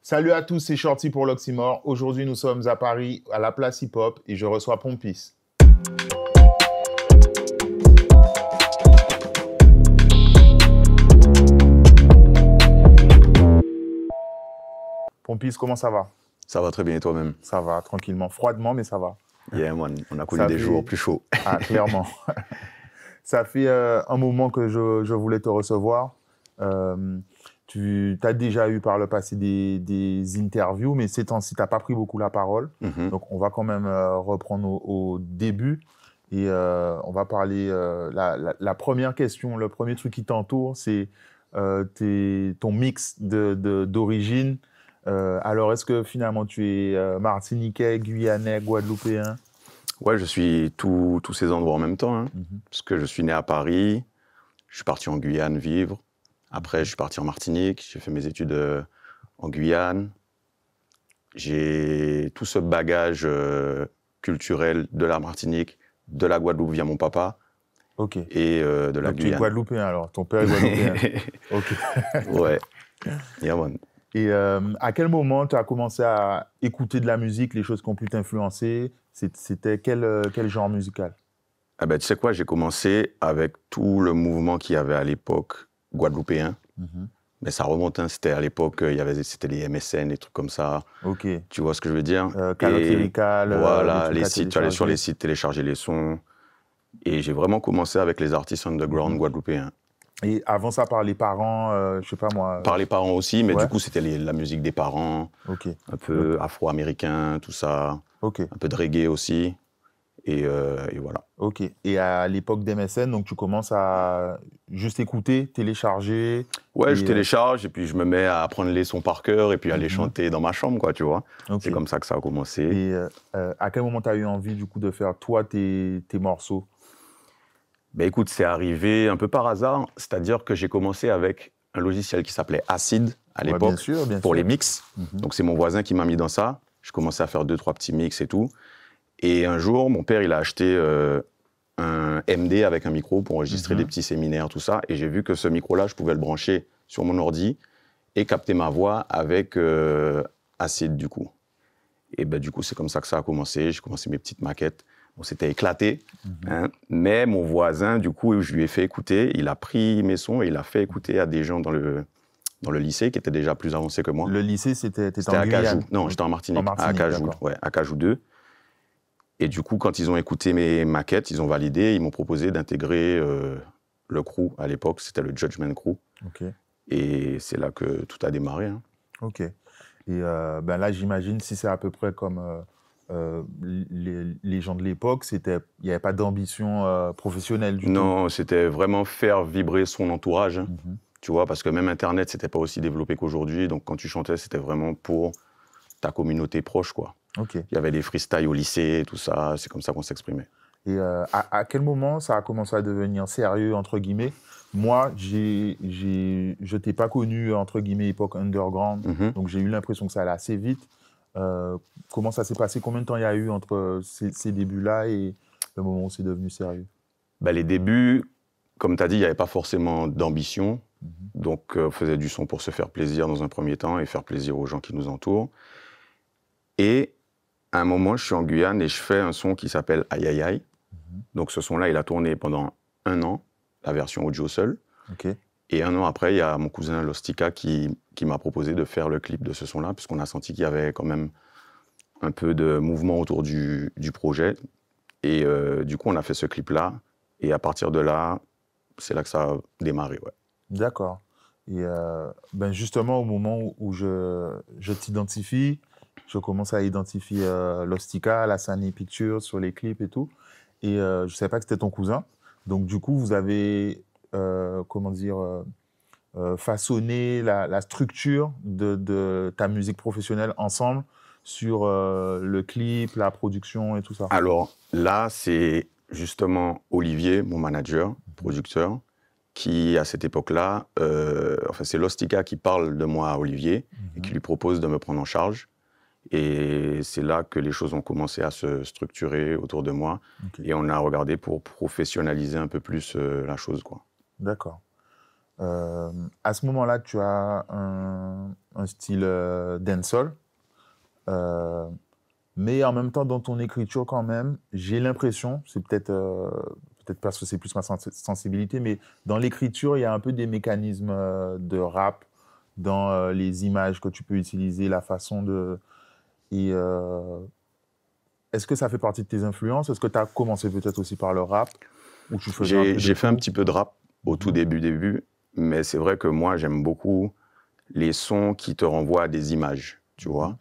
Salut à tous, c'est Shorty pour l'Oxymore. Aujourd'hui, nous sommes à Paris, à la place Hip Hop, et je reçois Pompis. Pompis, comment ça va? Ça va très bien et toi-même? Ça va, tranquillement. Froidement, mais ça va. Yeah, man. On a connu des jours plus chauds. Ah, clairement. Ça fait un moment que je voulais te recevoir. Tu as déjà eu par le passé des interviews, mais ces temps-ci, tu n'as pas pris beaucoup la parole. Donc, on va quand même reprendre au début. Et on va parler... la première question, le premier truc qui t'entoure, c'est ton mix d'origine. Alors, est-ce que finalement, tu es martiniquais, guyanais, guadeloupéen? Ouais, je suis tous ces endroits en même temps. Hein, parce que je suis né à Paris, je suis parti en Guyane vivre. Après, je suis parti en Martinique, j'ai fait mes études en Guyane. J'ai tout ce bagage culturel de la Martinique, de la Guadeloupe via mon papa. Ok. Et de la Donc, Guyane. tu es guadeloupéen alors, ton père est guadeloupéen. Ok. Ouais. Yeah, man. Et à quel moment tu as commencé à écouter de la musique, les choses qui ont pu t'influencer? C'était quel genre musical? Ah ben, tu sais quoi, j'ai commencé avec tout le mouvement qu'il y avait à l'époque guadeloupéen. Mais ça remonte, hein, c'était à l'époque, c'était les MSN, des trucs comme ça. Ok. Tu vois ce que je veux dire? Calotte lyricale. Voilà, les sites, tu allais sur les sites télécharger les sons. Et j'ai vraiment commencé avec les artistes underground guadeloupéens. Et avant ça, par les parents, je sais pas moi. Par les parents aussi, mais ouais. du coup, c'était la musique des parents. Ok. Un peu afro-américain, tout ça. Ok. Un peu de reggae aussi. Et voilà. Ok. Et à l'époque d'MSN, donc tu commences à juste écouter, télécharger. Ouais, je télécharge et puis je me mets à apprendre les sons par cœur et puis à les chanter dans ma chambre, quoi, tu vois. Okay. C'est comme ça que ça a commencé. Et à quel moment tu as eu envie, du coup, de faire, toi, tes morceaux? Ben écoute, c'est arrivé un peu par hasard. C'est-à-dire que j'ai commencé avec un logiciel qui s'appelait Acid à l'époque pour les mix. Donc c'est mon voisin qui m'a mis dans ça. Je commençais à faire 2-3 petits mix et tout. Et un jour, mon père, il a acheté un MD avec un micro pour enregistrer des petits séminaires, tout ça. Et j'ai vu que ce micro-là, je pouvais le brancher sur mon ordi et capter ma voix avec Acid, du coup. Et ben, du coup, c'est comme ça que ça a commencé. J'ai commencé mes petites maquettes. Bon, c'était éclaté. Hein, mais mon voisin, du coup, je lui ai fait écouter. Il a pris mes sons et il a fait écouter à des gens dans le lycée qui étaient déjà plus avancés que moi. Le lycée, c'était en à Guyane? Cajou. Non, j'étais en Martinique. À Cajou, ouais, à Cajou 2. Et du coup, quand ils ont écouté mes maquettes, ils ont validé, ils m'ont proposé d'intégrer le crew. À l'époque, c'était le Judgment Crew. Okay. Et c'est là que tout a démarré. Hein. Ok. Et ben là, j'imagine, si c'est à peu près comme les gens de l'époque, il n'y avait pas d'ambition professionnelle du tout? Non, c'était vraiment faire vibrer son entourage. Tu vois, parce que même Internet, c'était pas aussi développé qu'aujourd'hui. Donc, quand tu chantais, c'était vraiment pour ta communauté proche, quoi. Okay. Il y avait des freestyles au lycée, tout ça, c'est comme ça qu'on s'exprimait. Et à quel moment ça a commencé à devenir sérieux, entre guillemets? Moi, je t'ai pas connu, entre guillemets, époque underground, donc j'ai eu l'impression que ça allait assez vite. Comment ça s'est passé? Combien de temps il y a eu entre ces débuts-là et le moment où c'est devenu sérieux? Ben, les débuts, comme tu as dit, il n'y avait pas forcément d'ambition. Donc, on faisait du son pour se faire plaisir dans un premier temps et faire plaisir aux gens qui nous entourent. Et à un moment, je suis en Guyane et je fais un son qui s'appelle Aïe Aïe Aïe. Donc ce son-là, il a tourné pendant 1 an, la version audio seule. Okay. Et 1 an après, il y a mon cousin Lostika qui m'a proposé de faire le clip de ce son-là, puisqu'on a senti qu'il y avait quand même un peu de mouvement autour du projet. Et du coup, on a fait ce clip-là. Et à partir de là, c'est là que ça a démarré. Ouais. D'accord. Et ben justement, au moment où je t'identifie, je commence à identifier Lostika, la Sani Pictures sur les clips et tout. Et je ne savais pas que c'était ton cousin. Donc, du coup, vous avez, comment dire, façonné la structure de ta musique professionnelle ensemble sur le clip, la production et tout ça. Alors là, c'est justement Olivier, mon manager, producteur, qui, à cette époque-là, enfin, c'est Lostika qui parle de moi à Olivier et qui lui propose de me prendre en charge. Et c'est là que les choses ont commencé à se structurer autour de moi. Okay. Et on a regardé pour professionnaliser un peu plus la chose, quoi. D'accord. À ce moment-là, tu as un style dancehall. Mais en même temps, dans ton écriture, quand même, j'ai l'impression, c'est peut-être parce que c'est plus ma sensibilité, mais dans l'écriture, il y a un peu des mécanismes de rap dans les images que tu peux utiliser, la façon de... Et est-ce que ça fait partie de tes influences? Est-ce que tu as commencé peut-être aussi par le rap ou tu faisais un peu de J'ai fait tout? un petit peu de rap au tout début, mais c'est vrai que moi, j'aime beaucoup les sons qui te renvoient à des images, tu vois.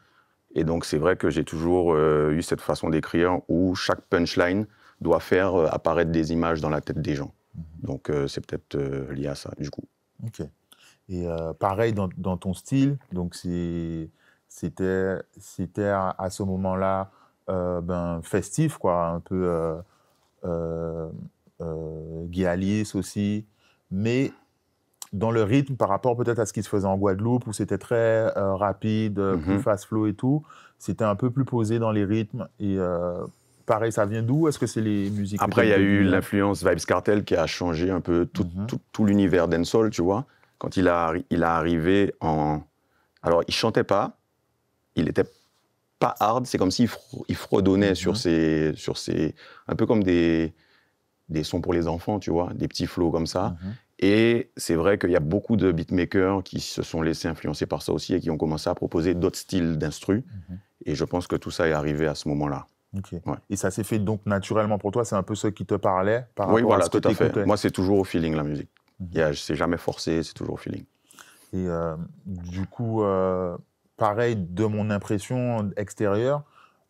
Et donc, c'est vrai que j'ai toujours eu cette façon d'écrire où chaque punchline doit faire apparaître des images dans la tête des gens. Donc, c'est peut-être lié à ça, du coup. Ok. Et pareil dans ton style, donc c'était à ce moment-là festif, quoi, un peu Guy Alice aussi, mais dans le rythme par rapport peut-être à ce qui se faisait en Guadeloupe, où c'était très rapide, plus fast flow et tout, c'était un peu plus posé dans les rythmes. Et pareil, ça vient d'où? Est-ce que c'est les musiques Après, il y a de eu Guyane? l'influence Vybz Kartel qui a changé un peu tout l'univers dancehall, tu vois. Quand il a arrivé en... Alors, il chantait pas, il était pas hard, c'est comme s'il fredonnait sur ses... Un peu comme des sons pour les enfants, tu vois, des petits flows comme ça. Et c'est vrai qu'il y a beaucoup de beatmakers qui se sont laissés influencer par ça aussi et qui ont commencé à proposer d'autres styles d'instru. Et je pense que tout ça est arrivé à ce moment-là. Ok. Ouais. Et ça s'est fait donc naturellement pour toi, c'est un peu ce qui te parlait par Oui, rapport voilà, à ce que tout à tu écoutais? fait. Moi, c'est toujours au feeling, la musique. C'est jamais forcé, c'est toujours au feeling. Et du coup, pareil, de mon impression extérieure,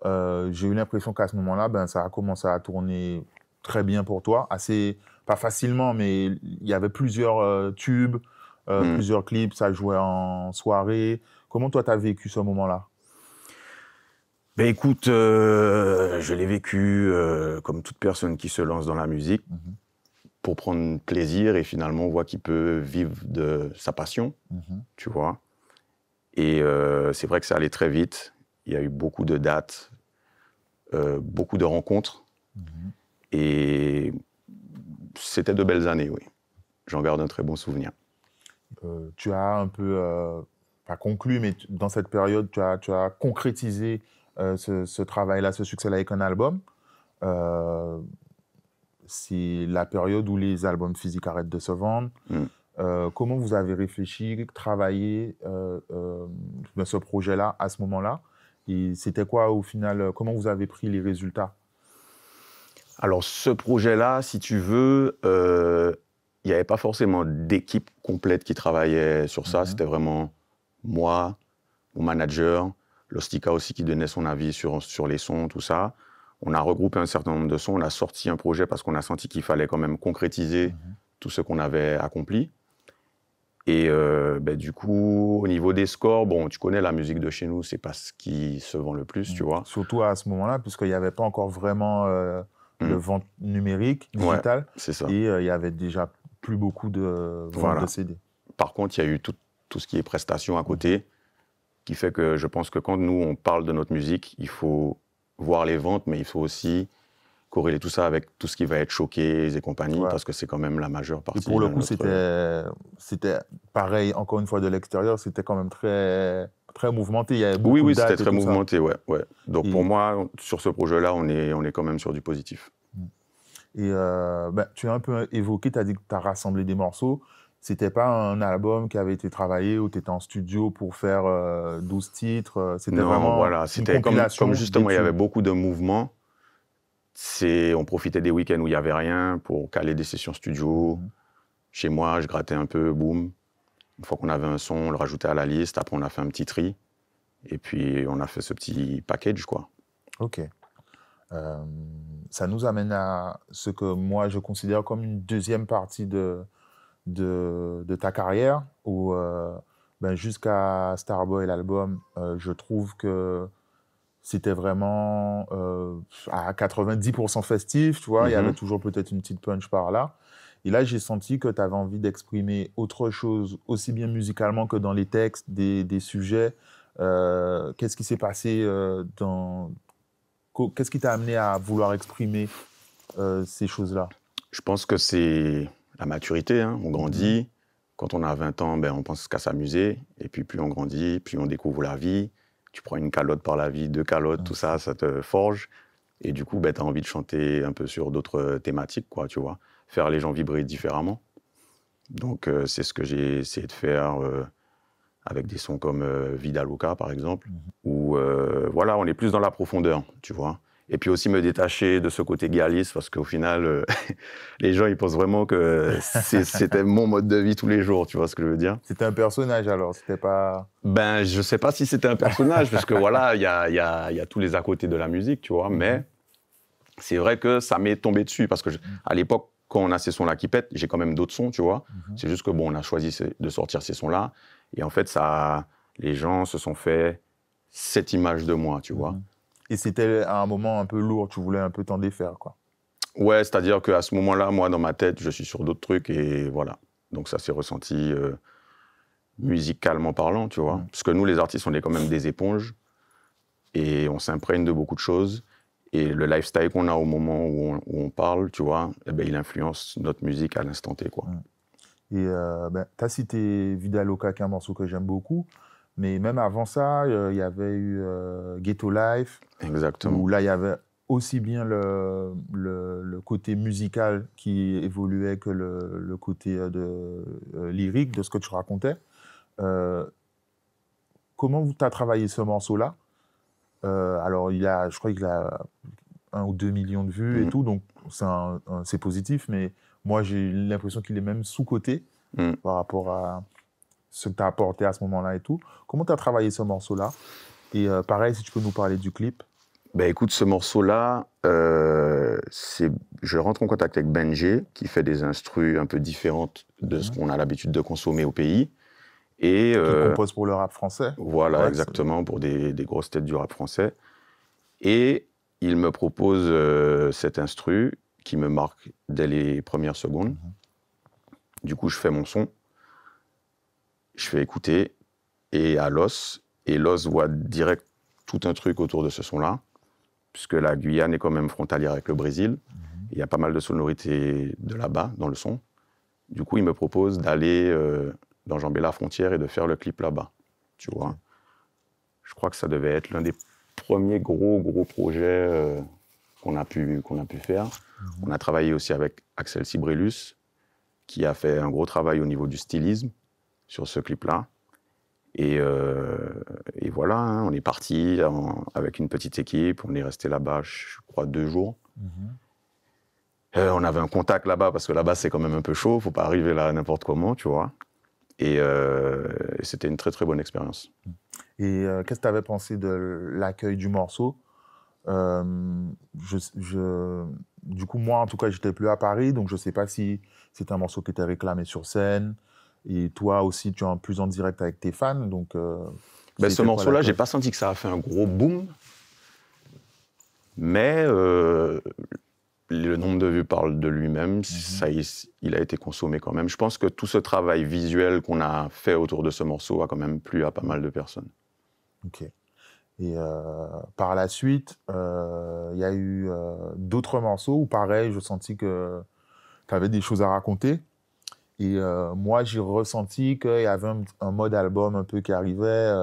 j'ai eu l'impression qu'à ce moment-là, ça a commencé à tourner très bien pour toi. Assez, pas facilement, mais il y avait plusieurs tubes, plusieurs clips, ça jouait en soirée. Comment toi, tu as vécu ce moment-là? Ben écoute, je l'ai vécu comme toute personne qui se lance dans la musique pour prendre plaisir et finalement on voit qu'il peut vivre de sa passion, tu vois. Et c'est vrai que ça allait très vite. Il y a eu beaucoup de dates, beaucoup de rencontres. Et c'était de belles années, oui. J'en garde un très bon souvenir. Tu as un peu, pas conclu, mais dans cette période, tu as concrétisé ce travail-là, ce succès-là avec un album. C'est la période où les albums physiques arrêtent de se vendre. Comment vous avez réfléchi, travaillé ce projet-là à ce moment-là? Et c'était quoi au final? Comment vous avez pris les résultats? Alors ce projet-là, si tu veux, il n'y avait pas forcément d'équipe complète qui travaillait sur ça. C'était vraiment moi, mon manager, Lostika aussi qui donnait son avis sur les sons, tout ça. On a regroupé un certain nombre de sons, on a sorti un projet parce qu'on a senti qu'il fallait quand même concrétiser tout ce qu'on avait accompli. Et du coup, au niveau des scores, bon, tu connais la musique de chez nous, c'est pas ce qui se vend le plus, tu vois. Surtout à ce moment-là, puisqu'il n'y avait pas encore vraiment de vente numérique, digitale. Ouais, c'est ça. Et il y avait déjà plus beaucoup de ventes de CD. Par contre, il y a eu tout ce qui est prestations à côté, qui fait que je pense que quand nous, on parle de notre musique, il faut voir les ventes, mais il faut aussi corréler tout ça avec tout ce qui va être showcase et compagnie, parce que c'est quand même la majeure partie. Et pour le coup, c'était pareil, encore une fois, de l'extérieur, c'était quand même très mouvementé. Il y avait beaucoup de dates. C'était très mouvementé, ouais. Donc pour moi, sur ce projet-là, on est quand même sur du positif. Et tu as un peu évoqué, tu as dit que tu as rassemblé des morceaux. C'était pas un album qui avait été travaillé où tu étais en studio pour faire 12 titres. C'était vraiment voilà, c'était comme justement, il y avait beaucoup de mouvements. On profitait des week-ends où il n'y avait rien pour caler des sessions studio. Chez moi, je grattais un peu, boum. Une fois qu'on avait un son, on le rajoutait à la liste. Après, on a fait un petit tri. Et puis, on a fait ce petit package, quoi. Ok. Ça nous amène à ce que moi, je considère comme une deuxième partie de ta carrière, où jusqu'à Starboy, l'album, je trouve que c'était vraiment à 90% festif, tu vois. Il y avait toujours peut-être une petite punch par là. Et là, j'ai senti que tu avais envie d'exprimer autre chose, aussi bien musicalement que dans les textes, des sujets. Qu'est-ce qui s'est passé Qu'est-ce qui t'a amené à vouloir exprimer ces choses-là? Je pense que c'est la maturité, hein. On grandit. quand on a 20 ans, ben, on pense qu'à s'amuser. Et puis, plus on grandit, plus on découvre la vie. Tu prends une calotte par la vie, 2 calottes, tout ça, ça te forge. Et du coup, ben, tu as envie de chanter un peu sur d'autres thématiques, quoi, tu vois. Faire les gens vibrer différemment. Donc, c'est ce que j'ai essayé de faire avec des sons comme Vida Loca, par exemple, où, voilà, on est plus dans la profondeur, tu vois. Et puis aussi me détacher de ce côté galice, parce qu'au final, les gens, ils pensent vraiment que c'était mon mode de vie tous les jours, tu vois ce que je veux dire? C'était un personnage alors, c'était pas... Ben, je sais pas si c'était un personnage, parce que voilà, il y a tous les à côté de la musique, tu vois, mais c'est vrai que ça m'est tombé dessus, parce que à l'époque, quand on a ces sons-là qui pètent, j'ai quand même d'autres sons, tu vois. C'est juste que, bon, on a choisi de sortir ces sons-là, et en fait, les gens se sont fait cette image de moi, tu vois. Et c'était à un moment un peu lourd, tu voulais un peu t'en défaire, quoi. Ouais, c'est-à-dire qu'à ce moment-là, moi, dans ma tête, je suis sur d'autres trucs, et voilà. Donc ça s'est ressenti musicalement parlant, tu vois. Parce que nous, les artistes, on est quand même des éponges, et on s'imprègne de beaucoup de choses. Et le lifestyle qu'on a au moment où on parle, tu vois, eh ben, il influence notre musique à l'instant T, quoi. Et ben, tu as cité Vida Loca, qui est un morceau que j'aime beaucoup. Mais même avant ça, il y avait eu Ghetto Life. Exactement. Où là, il y avait aussi bien le côté musical qui évoluait que le côté lyrique de ce que tu racontais. Comment tu as travaillé ce morceau-là? Alors, je crois qu'il a 1 ou 2 millions de vues et tout, donc c'est positif, mais moi, j'ai l'impression qu'il est même sous-coté par rapport à ce que tu as apporté à ce moment-là et tout. Comment tu as travaillé ce morceau-là? Et pareil, si tu peux nous parler du clip. Ben écoute, ce morceau-là, je rentre en contact avec Benjé, qui fait des instrus un peu différentes de ce qu'on a l'habitude de consommer au pays. Et, qui compose pour le rap français. Voilà, ouais, exactement, pour des grosses têtes du rap français. Et il me propose cet instru qui me marque dès les premières secondes. Du coup, je fais mon son, je fais écouter, et à Los voit direct tout un truc autour de ce son-là, puisque la Guyane est quand même frontalière avec le Brésil. Il y a pas mal de sonorités de là-bas, dans le son. Du coup, il me propose d'aller d'enjamber la frontière et de faire le clip là-bas, tu vois. Je crois que ça devait être l'un des premiers gros projets qu'on a pu faire. On a travaillé aussi avec Axel Sibrellus, qui a fait un gros travail au niveau du stylisme sur ce clip-là. Et voilà, hein, on est parti avec une petite équipe, on est resté là-bas, je crois, 2 jours. On avait un contact là-bas, parce que là-bas, c'est quand même un peu chaud, faut pas arriver là n'importe comment, tu vois. Et c'était une très, très bonne expérience. Et qu'est-ce que tu avais pensé de l'accueil du morceau? Du coup, moi, en tout cas, j'étais plus à Paris, donc je sais pas si c'est un morceau qui était réclamé sur scène. Et toi aussi, tu es plus en direct avec tes fans, donc... Ben, ce morceau-là, j'ai pas senti que ça a fait un gros boom, mais le nombre de vues parle de lui-même, il a été consommé quand même. Je pense que tout ce travail visuel qu'on a fait autour de ce morceau a quand même plu à pas mal de personnes. Ok. Et par la suite, il y a eu d'autres morceaux où, pareil, je sentis que tu avais des choses à raconter. Et moi, j'ai ressenti qu'il y avait un mode album un peu qui arrivait.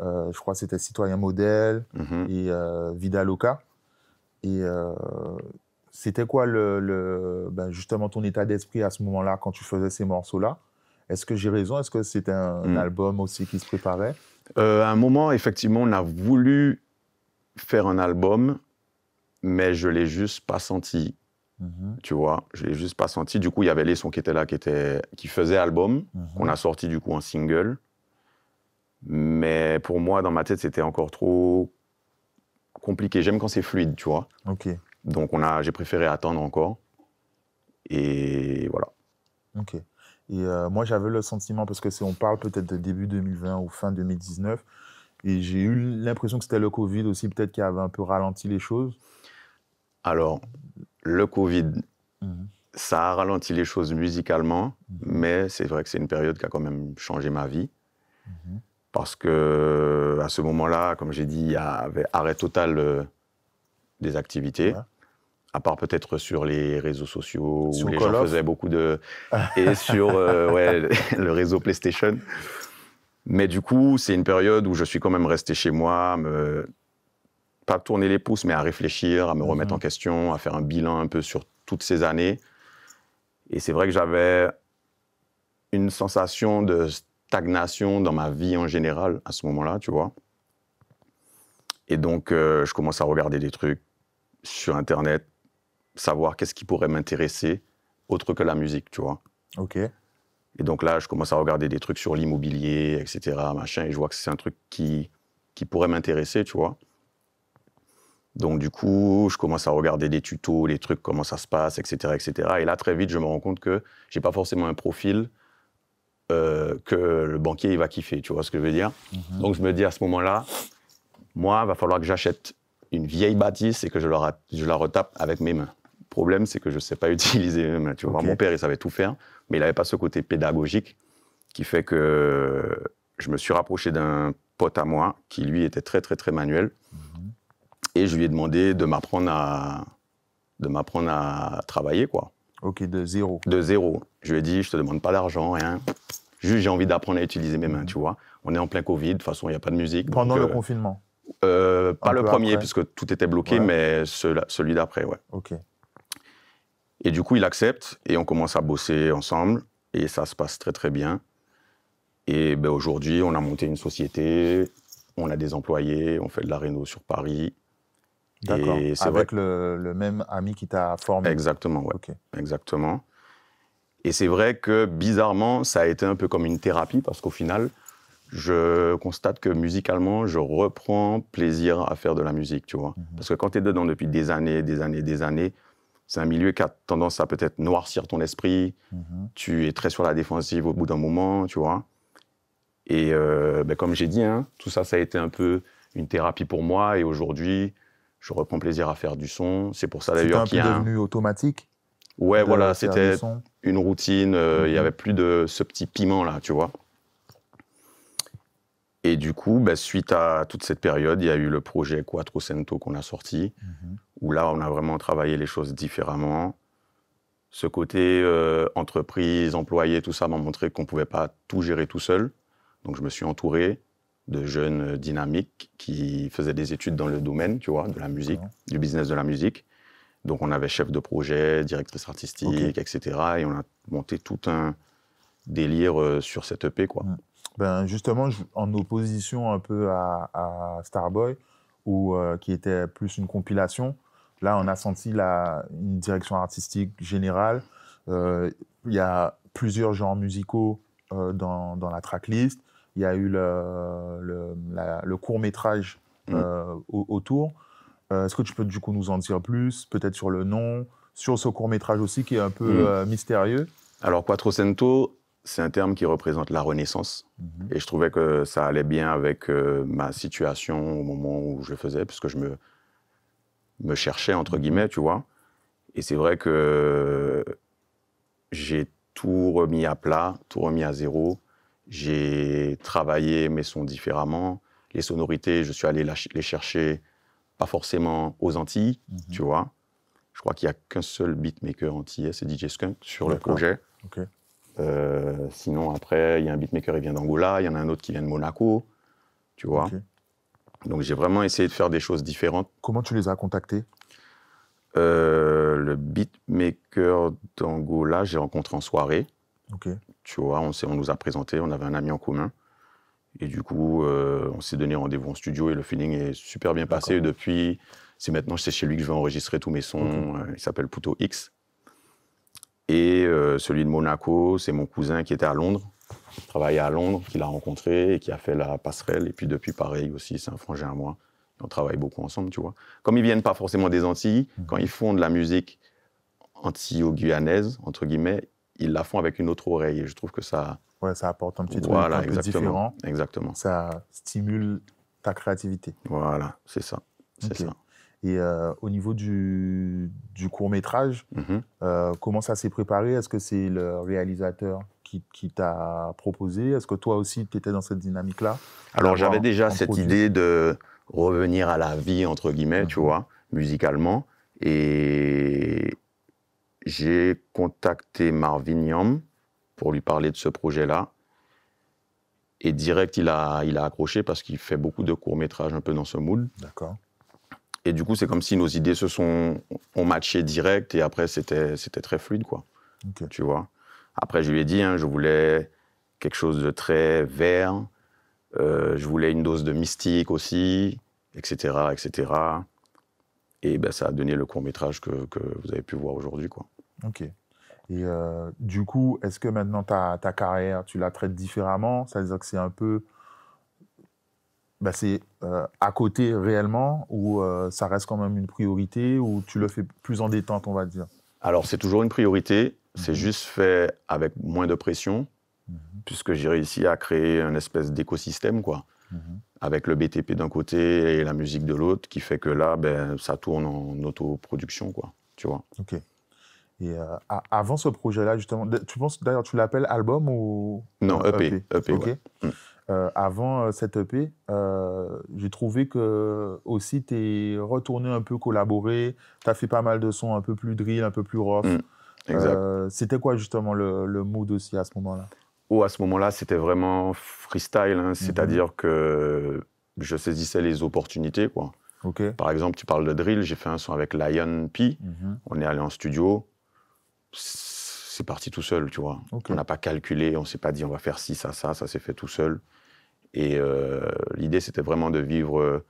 Je crois que c'était Citoyen Modèle et Vida Loca. Et c'était quoi justement ton état d'esprit à ce moment-là quand tu faisais ces morceaux-là? Est-ce que j'ai raison? Est-ce que c'était un album aussi qui se préparait? À un moment, effectivement, on a voulu faire un album, mais je ne l'ai juste pas senti. Tu vois, je ne l'ai juste pas senti. Du coup, il y avait les sons qui étaient là, qui faisaient album, qu'on a sorti du coup en single. Mais pour moi, dans ma tête, c'était encore trop compliqué. J'aime quand c'est fluide, tu vois. Ok. Donc, j'ai préféré attendre encore. Et voilà. Ok. Et moi, j'avais le sentiment, parce que si on parle peut-être de début 2020 ou fin 2019, et j'ai eu l'impression que c'était le Covid aussi, peut-être qui avait un peu ralenti les choses. Alors, le Covid, ça a ralenti les choses musicalement, mais c'est vrai que c'est une période qui a quand même changé ma vie. Parce que à ce moment-là, comme j'ai dit, il y avait arrêt total des activités. à part peut-être sur les réseaux sociaux où les gens faisaient beaucoup de... et sur ouais, le réseau PlayStation. Mais du coup, c'est une période où je suis quand même resté chez moi, pas tourner les pouces, mais à réfléchir, à me remettre en question, à faire un bilan un peu sur toutes ces années. Et c'est vrai que j'avais une sensation de stagnation dans ma vie en général à ce moment-là, tu vois. Et donc, je commence à regarder des trucs sur Internet, savoir qu'est-ce qui pourrait m'intéresser autre que la musique, tu vois. OK. Et donc là, je commence à regarder des trucs sur l'immobilier, etc., machin, et je vois que c'est un truc qui pourrait m'intéresser, tu vois. Donc du coup, je commence à regarder des tutos, les trucs, comment ça se passe, etc., etc. Et là, très vite, je me rends compte que j'ai pas forcément un profil que le banquier, il va kiffer, tu vois ce que je veux dire. Donc je me dis à ce moment-là, moi, il va falloir que j'achète une vieille bâtisse et que je la retape avec mes mains. Le problème, c'est que je ne sais pas utiliser mes mains. Tu vois. Mon père, il savait tout faire, mais il n'avait pas ce côté pédagogique qui fait que je me suis rapproché d'un pote à moi qui, lui, était très, très, très manuel. Et je lui ai demandé de m'apprendre à travailler, quoi. OK, de zéro. De zéro. Je lui ai dit, je ne te demande pas d'argent, rien. Juste, j'ai envie d'apprendre à utiliser mes mains, tu vois. On est en plein Covid, de toute façon, il n'y a pas de musique. Pendant le confinement? Pas le premier, puisque tout était bloqué, mais celui d'après, ouais. OK. Et du coup, il accepte, et on commence à bosser ensemble, et ça se passe très, très bien. Et ben, aujourd'hui, on a monté une société, on a des employés, on fait de la réno sur Paris. D'accord, avec le même ami qui t'a formé. Exactement, ouais. Okay. Exactement. Et c'est vrai que, bizarrement, ça a été un peu comme une thérapie, parce qu'au final, je constate que musicalement, je reprends plaisir à faire de la musique, tu vois. Parce que quand tu es dedans depuis des années, c'est un milieu qui a tendance à peut-être noircir ton esprit. Tu es très sur la défensive au bout d'un moment, tu vois. Et ben, comme j'ai dit, hein, tout ça, ça a été un peu une thérapie pour moi. Et aujourd'hui, je reprends plaisir à faire du son. C'est pour ça d'ailleurs qu'il y a... C'était un peu devenu automatique? Ouais, voilà, c'était une routine. Il n'y avait plus de ce petit piment-là, tu vois. Et du coup, bah, suite à toute cette période, il y a eu le projet Quattrocento qu'on a sorti, où là, on a vraiment travaillé les choses différemment. Ce côté entreprise, employé, tout ça m'a montré qu'on ne pouvait pas tout gérer tout seul. Donc, je me suis entouré de jeunes dynamiques qui faisaient des études dans le domaine, tu vois, de la musique, du business de la musique. Donc, on avait chef de projet, directrice artistique, etc. Et on a monté tout un délire sur cette EP, quoi. Ben justement, en opposition un peu à Starboy, qui était plus une compilation, là, on a senti une direction artistique générale. Il y a plusieurs genres musicaux dans la tracklist. Il y a eu le court-métrage autour. Est-ce que tu peux du coup nous en dire plus, peut-être sur le nom, sur ce court-métrage aussi qui est un peu mystérieux? Alors, Quattrocento, c'est un terme qui représente la Renaissance. Et je trouvais que ça allait bien avec ma situation au moment où je faisais, puisque je me cherchais, entre guillemets, tu vois. Et c'est vrai que j'ai tout remis à plat, tout remis à zéro. J'ai travaillé mes sons différemment. Les sonorités, je suis allé les chercher, pas forcément aux Antilles, tu vois. Je crois qu'il n'y a qu'un seul beatmaker antillais, c'est DJ Skunk, sur le projet. Okay. Sinon, après, il y a un beatmaker, il vient d'Angola, il y en a un autre qui vient de Monaco, tu vois. Donc, j'ai vraiment essayé de faire des choses différentes. Comment tu les as contactés? Le beatmaker d'Angola, j'ai rencontré en soirée. Tu vois, on nous a présenté, on avait un ami en commun. Et du coup, on s'est donné rendez-vous en studio et le feeling est super bien passé. Depuis, maintenant, c'est chez lui que je vais enregistrer tous mes sons. Il s'appelle Puto X. Et celui de Monaco, c'est mon cousin qui était à Londres, qui travaillait à Londres, qui l'a rencontré et qui a fait la passerelle. Et puis depuis, pareil aussi, c'est un frangin à moi. On travaille beaucoup ensemble, tu vois. Comme ils ne viennent pas forcément des Antilles, quand ils font de la musique antillo-guyanaise, entre guillemets, ils la font avec une autre oreille. Et je trouve que ça... Ouais, ça apporte un petit truc un peu différent. Exactement. Ça stimule ta créativité. Voilà, c'est ça. C'est ça. Et au niveau du court-métrage, comment ça s'est préparé? Est-ce que c'est le réalisateur qui t'a proposé? Est-ce que toi aussi, tu étais dans cette dynamique-là? Alors, j'avais déjà cette idée de revenir à la vie, entre guillemets, tu vois, musicalement. Et j'ai contacté Marvin Yam pour lui parler de ce projet-là. Et direct, il a accroché parce qu'il fait beaucoup de courts-métrages un peu dans ce mood. D'accord. Et du coup, c'est comme si nos idées ont matché direct et après, c'était très fluide, quoi. Okay. Tu vois. Après, je lui ai dit, hein, je voulais quelque chose de très vert, je voulais une dose de mystique aussi, etc., etc. Et ben, ça a donné le court-métrage que vous avez pu voir aujourd'hui, quoi. Ok. Et du coup, est-ce que maintenant ta carrière, tu la traites différemment? C'est-à-dire que c'est un peu... Ben c'est à côté réellement ou ça reste quand même une priorité ou tu le fais plus en détente, on va dire? Alors, c'est toujours une priorité. C'est juste fait avec moins de pression, puisque j'ai réussi à créer une espèce d'écosystème, quoi, avec le BTP d'un côté et la musique de l'autre, qui fait que là, ben, ça tourne en autoproduction, quoi, tu vois. Ok. Et avant ce projet-là, justement, tu penses d'ailleurs, tu l'appelles album ou non, EP. EP, okay. Ouais. Avant cette EP, j'ai trouvé que aussi tu es retourné un peu collaborer, tu as fait pas mal de sons un peu plus drill, un peu plus rough. Exact. C'était quoi justement le mood aussi à ce moment-là? À ce moment-là, c'était vraiment freestyle, hein, c'est-à-dire que je saisissais les opportunités, quoi. Okay. Par exemple, tu parles de drill, j'ai fait un son avec Lion P, on est allé en studio, c'est parti tout seul, tu vois. Okay. On n'a pas calculé, on ne s'est pas dit on va faire ci, ça s'est fait tout seul. Et l'idée, c'était vraiment de vivre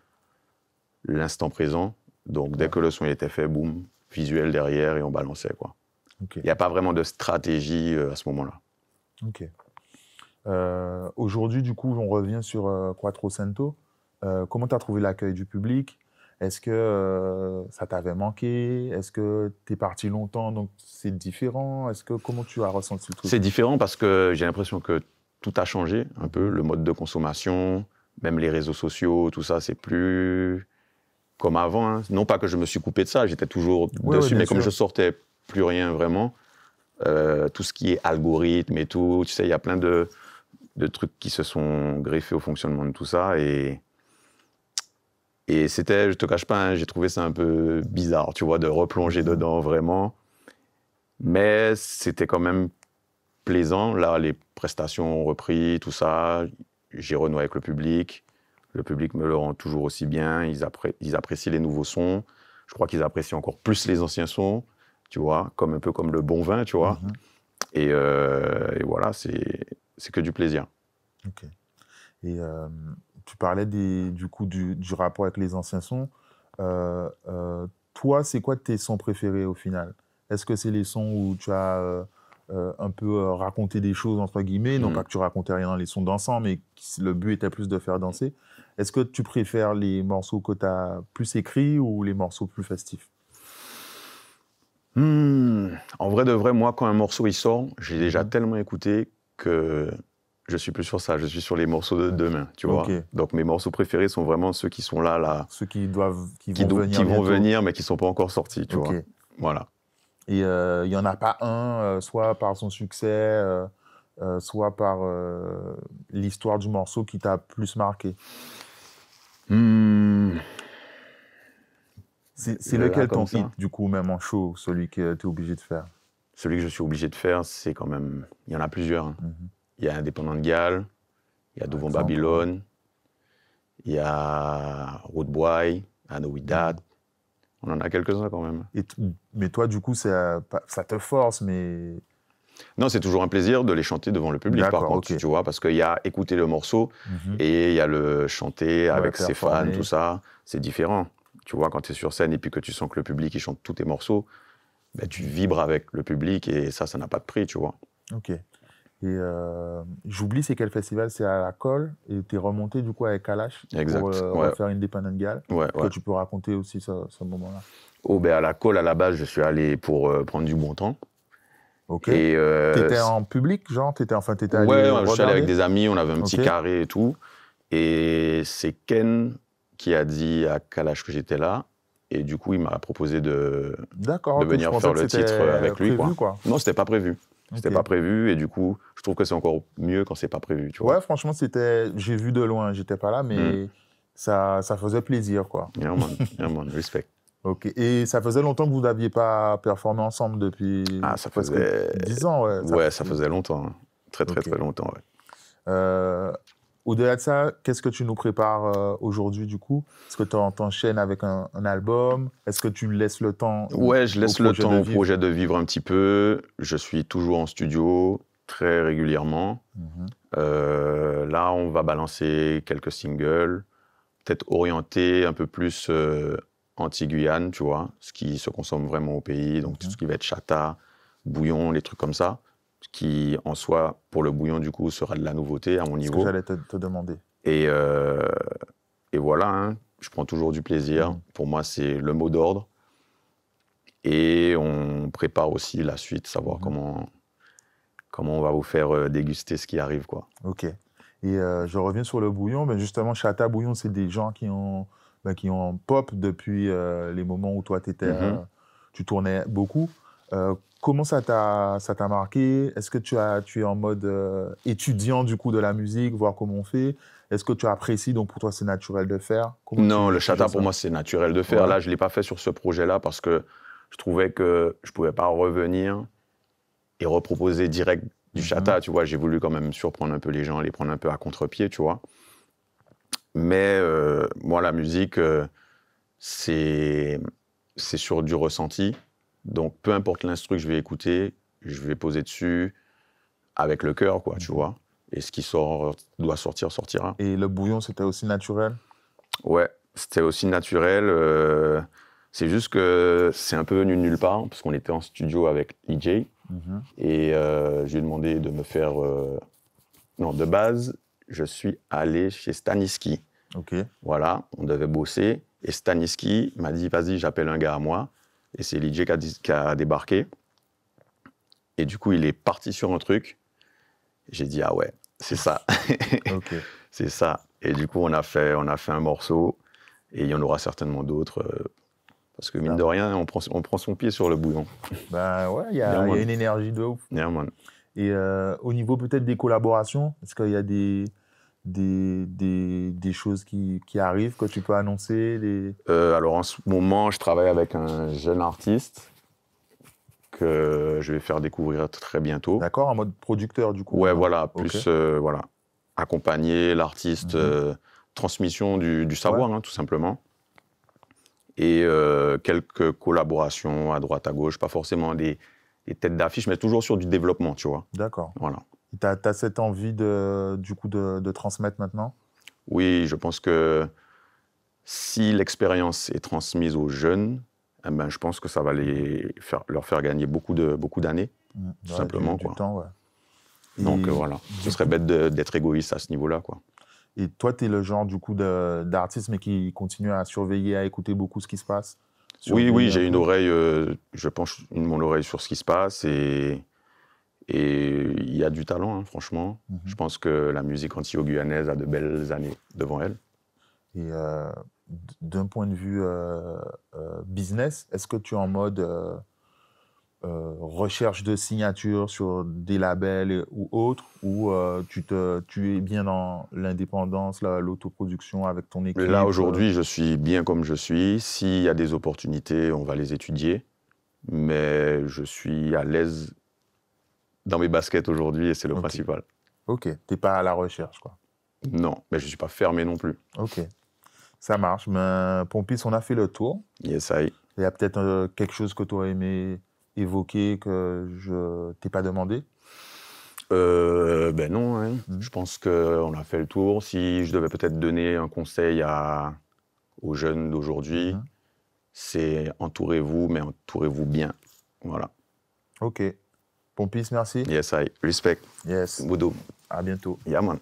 l'instant présent. Donc, dès que le son était fait, boum, visuel derrière et on balançait, quoi. Il n'y a pas vraiment de stratégie à ce moment-là. Ok. Aujourd'hui, du coup, on revient sur Quattrocento. Comment tu as trouvé l'accueil du public? Est-ce que ça t'avait manqué? Est-ce que tu es parti longtemps, donc c'est différent? Comment tu as ressenti le truc? C'est différent parce que j'ai l'impression que tout a changé un peu, le mode de consommation, même les réseaux sociaux, tout ça, c'est plus comme avant. Hein. Non pas que je me suis coupé de ça, j'étais toujours dessus, mais comme je sortais plus rien vraiment, tout ce qui est algorithme et tout, tu sais, il y a plein de trucs qui se sont greffés au fonctionnement de tout ça et c'était, je te cache pas, hein, j'ai trouvé ça un peu bizarre, tu vois, de replonger dedans vraiment. Mais c'était quand même plaisant. Là, les prestations ont repris, tout ça. J'ai renoué avec le public. Le public me le rend toujours aussi bien. Ils apprécient les nouveaux sons. Je crois qu'ils apprécient encore plus les anciens sons, tu vois, un peu comme le bon vin, tu vois. Et voilà, c'est que du plaisir. Ok. Et tu parlais du rapport avec les anciens sons. Toi, c'est quoi tes sons préférés au final? Est-ce que c'est les sons où tu as un peu raconté des choses, entre guillemets, non pas que tu racontais rien dans les sons dansants, mais le but était plus de faire danser? Est-ce que tu préfères les morceaux que tu as plus écrits ou les morceaux plus festifs? En vrai de vrai, moi, quand un morceau il sort, j'ai déjà tellement écouté que je suis plus sur ça. Je suis sur les morceaux de demain, tu vois. Donc mes morceaux préférés sont vraiment ceux qui sont là. Ceux qui vont venir, mais qui ne sont pas encore sortis, tu vois. Voilà. Et il n'y en a pas un, soit par son succès, soit par l'histoire du morceau qui t'a plus marqué? C'est lequel ton hit, du coup, même en show, celui que tu es obligé de faire? Celui que je suis obligé de faire, c'est quand même... Il y en a plusieurs. Hein. Il y a Indépendant de Galles, il y a Devant Babylone, il y a Road Boy, I Know With That. On en a quelques-uns quand même. Mais toi, du coup, ça te force, mais... Non, c'est toujours un plaisir de les chanter devant le public, par contre, tu vois, parce qu'il y a écouter le morceau et il y a le chanter avec ses fans, tout ça. C'est différent. Tu vois, quand tu es sur scène et puis que tu sens que le public, il chante tous tes morceaux, ben, tu vibres avec le public et ça n'a pas de prix, tu vois. Ok. Et j'oublie c'est quel festival, c'est à la Colle, et tu es remonté du coup avec Kalash pour faire Independent Gal, que tu peux raconter aussi ce moment-là. Ben à la Colle, à la base, je suis allé pour prendre du bon temps. Ok. T'étais en public, genre t'étais allé je suis allé avec des amis, on avait un petit carré et tout. Et c'est Ken qui a dit à Kalash que j'étais là. Et du coup, il m'a proposé de venir faire le titre avec lui. Quoi. Non, c'était pas prévu. C'était pas prévu. Et du coup, je trouve que c'est encore mieux quand c'est pas prévu. Tu vois. Ouais, franchement, j'ai vu de loin. J'étais pas là, mais ça faisait plaisir, quoi. Yeah, man, respect. Ok. Et ça faisait longtemps que vous n'aviez pas performé ensemble depuis ça faisait 10 ans, ouais. Ouais, ça faisait longtemps. Hein. Très longtemps, ouais. Au-delà de ça, qu'est-ce que tu nous prépares aujourd'hui, du coup? Est-ce que tu t'enchaînes avec un album? Est-ce que tu laisses le temps Ouais, je laisse le temps au projet de vivre un petit peu. Je suis toujours en studio, très régulièrement. Là, on va balancer quelques singles, peut-être orientés un peu plus anti-Guyane, tu vois, ce qui se consomme vraiment au pays, donc tout ce qui va être chata, bouillon, les trucs comme ça. Qui, en soi, pour le bouillon, du coup, sera de la nouveauté à mon niveau. C'est ce que j'allais te demander. Et voilà, hein, je prends toujours du plaisir. Pour moi, c'est le mot d'ordre. Et on prépare aussi la suite, savoir comment on va vous faire déguster ce qui arrive, quoi. Ok. Et je reviens sur le bouillon. Ben justement, chata, bouillon, c'est des gens qui ont pop depuis les moments où toi, tu tournais beaucoup. Comment ça t'a marqué? Est-ce que tu es en mode étudiant du coup de la musique, voir comment on fait? Est-ce que tu apprécies, donc pour toi c'est naturel de faire? Non, le chata pour moi c'est naturel de faire. Ouais. Là, je ne l'ai pas fait sur ce projet-là parce que je trouvais que je ne pouvais pas revenir et reproposer direct du chata, tu vois. J'ai voulu quand même surprendre un peu les gens, les prendre un peu à contre-pied, tu vois. Mais moi, la musique, c'est sur du ressenti. Donc, peu importe l'instru que je vais écouter, je vais poser dessus avec le cœur, quoi, tu vois. Et ce qui doit sortir, sortira. Et le bouillon, c'était aussi naturel? Ouais, c'était aussi naturel. C'est juste que c'est un peu venu de nulle part, parce qu'on était en studio avec EJ. Et je lui ai demandé de me faire... Non, de base, je suis allé chez Staniski. Ok. Voilà, on devait bosser. Et Staniski m'a dit, vas-y, j'appelle un gars à moi. Et c'est l'IJ qui a débarqué. Et du coup, il est parti sur un truc. J'ai dit, ah ouais, c'est ça. Okay. C'est ça. Et du coup, on a fait un morceau. Et il y en aura certainement d'autres. Parce que mine de rien, on prend son pied sur le bouillon. Ben ouais, il y a une énergie de ouf. Yeah, man. Et au niveau peut-être des collaborations, est-ce qu'il y a des choses qui arrivent, que tu peux annoncer? Alors en ce moment, je travaille avec un jeune artiste que je vais faire découvrir très bientôt. D'accord, en mode producteur du coup. Ouais, voilà, plus voilà, accompagner l'artiste, transmission du savoir, tout simplement. Et quelques collaborations à droite, à gauche, pas forcément des têtes d'affiche, mais toujours sur du développement, tu vois. D'accord. Voilà. Tu as cette envie du coup de transmettre maintenant? Oui, je pense que si l'expérience est transmise aux jeunes, eh ben, je pense que ça va leur faire gagner beaucoup d'années, tout simplement. Du temps, ouais. Donc voilà, ce serait bête d'être égoïste à ce niveau-là, quoi. Et toi, tu es le genre du coup d'artiste, mais qui continue à surveiller, à écouter beaucoup ce qui se passe? Oui, j'ai une oreille, je penche mon oreille sur ce qui se passe et il y a du talent, hein, franchement. Je pense que la musique antilo-guyanaise a de belles années devant elle. Et d'un point de vue business, est-ce que tu es en mode recherche de signatures sur des labels ou autres, ou tu es bien dans l'indépendance, l'autoproduction avec ton équipe? Là, aujourd'hui, je suis bien comme je suis. S'il y a des opportunités, on va les étudier. Mais je suis à l'aise dans mes baskets aujourd'hui et c'est le principal. Ok, t'es pas à la recherche, quoi. Non, mais je suis pas fermé non plus. Ok, ça marche. Mais Pompis, on a fait le tour. Yes, I. Il y a peut-être quelque chose que tu aurais aimé évoquer que je t'ai pas demandé? Ben non, hein. Je pense qu'on a fait le tour. Si je devais peut-être donner un conseil aux jeunes d'aujourd'hui, c'est entourez-vous, mais entourez-vous bien. Voilà. Ok. Pompis, merci. Yes, I. Respect. Yes. Boudou. À bientôt. Yeah, man.